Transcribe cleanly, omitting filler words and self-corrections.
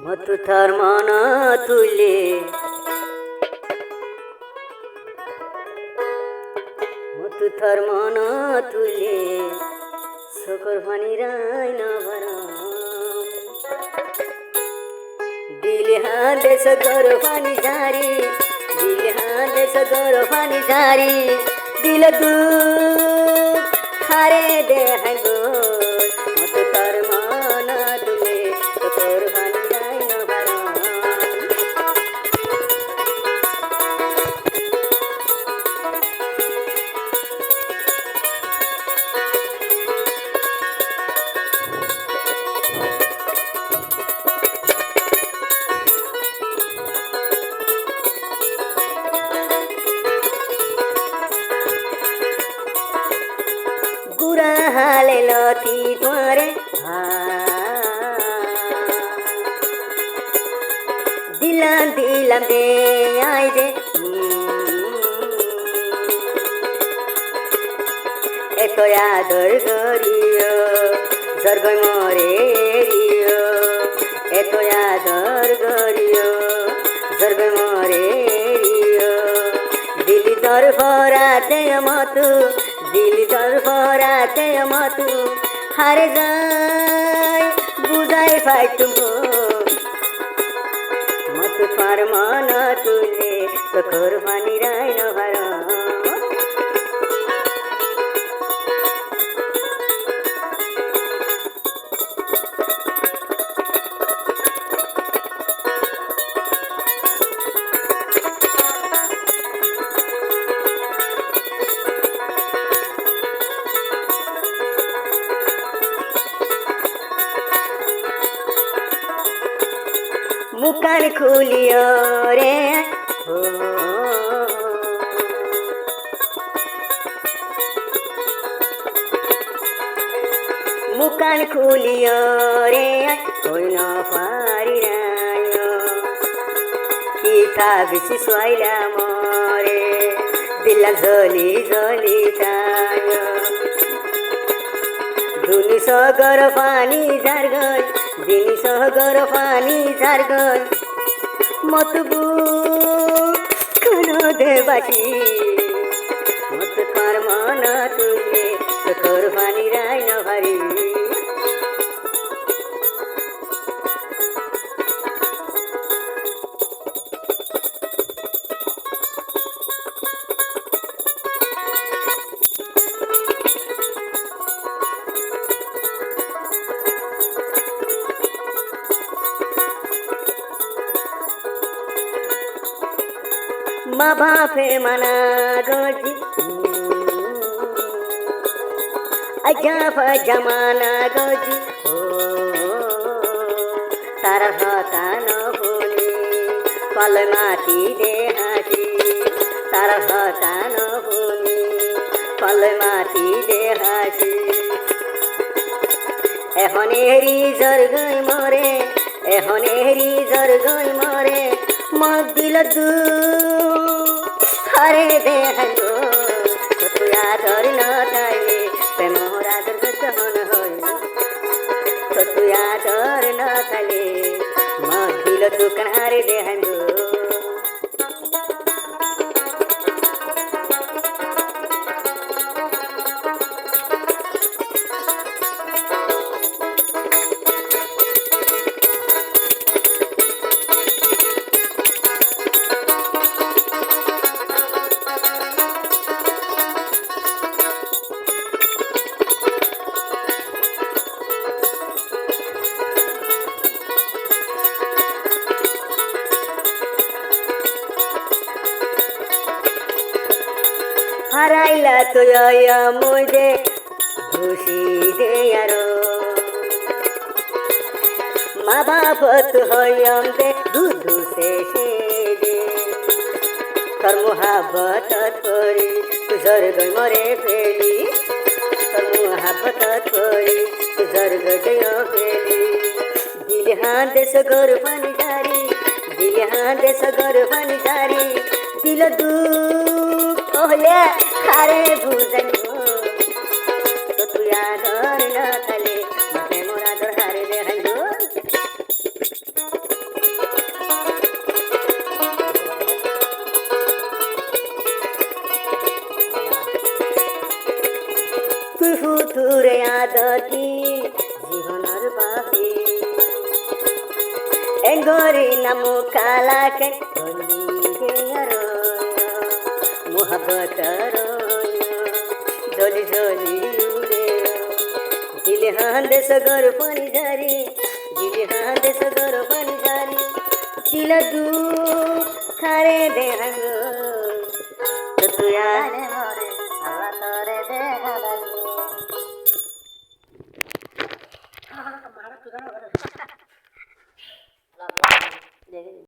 মতো তার মনা তুলে মতো তার মনা তুলে সকর পানি রায় না ভরা দিল হাতে সকর পানি ঝারি দিল হাতে সকর পানি ঝারি দিল তু হারে দে গো মতো তার মনা তুলে সকর পানি রায় না ভরা हाले लती तुम्हारे दिलां दिलां दे आई दे एतो आदर करियो जर्गय मरे रियो एतो आदर करियो जर्गय मरे रियो दिली दर फराते मत दिल दर फराते मत हारे जाय बुझाई पाई तुमको मत पार मन तुले सकर पानी राय न भरा मुकान खुलियो रे हो मुकान खुलियो रे कोई न पारी रायो किता बेसी स्वाइला मरे दिल जली जली जायो दुनी सगर पानी झार गई दिनी सगर पानी झार गई मत बुझ देवासी मत पार मन तुले सकर पानी राय न भरी माँ बापे मना गोजी अजाफ जमाना गोजी तारा हता न होनी कल माटी दे हासी तारा हता न होनी कल माटी दे हासी एहनेरी जर गई मरे एहनेरी जर गई मरे मत दिल दू हरे दे हलो तो यादर न ताले प्रेमोर आदर कचहन होय तो यादर न ताले मत दिल दुकान हरे दे हलो हराइला तो या मुझे खुशी दे यारो माँ बाप तो हम दे दूध से दे कर मुहाबत थोड़ी तू जर्ग मरे फेली कर मुहाबत थोड़ी तू जर्ग गयो फेली दिल हाथ दे सगर पानी जारी दिल हाथ दे सगर पानी जारी दिल दू ओहले हारे भूजन तो तू यादर न थले मते मोरा दर हारे दे हंगो ফুতুরে আদতি জীবনের বাপি এঙ্গরি নামু কালাকে হলি গেয়ার মোহব্বতর জলি জলি উড়ে দিলে হান্দে সগর পানি জারি দিলে হান্দে সগর পানি জারি দিল দু খারে দেহাঙ্গ তুই আরে মরে আল্লাহ তোরে দেখালাঙ্গ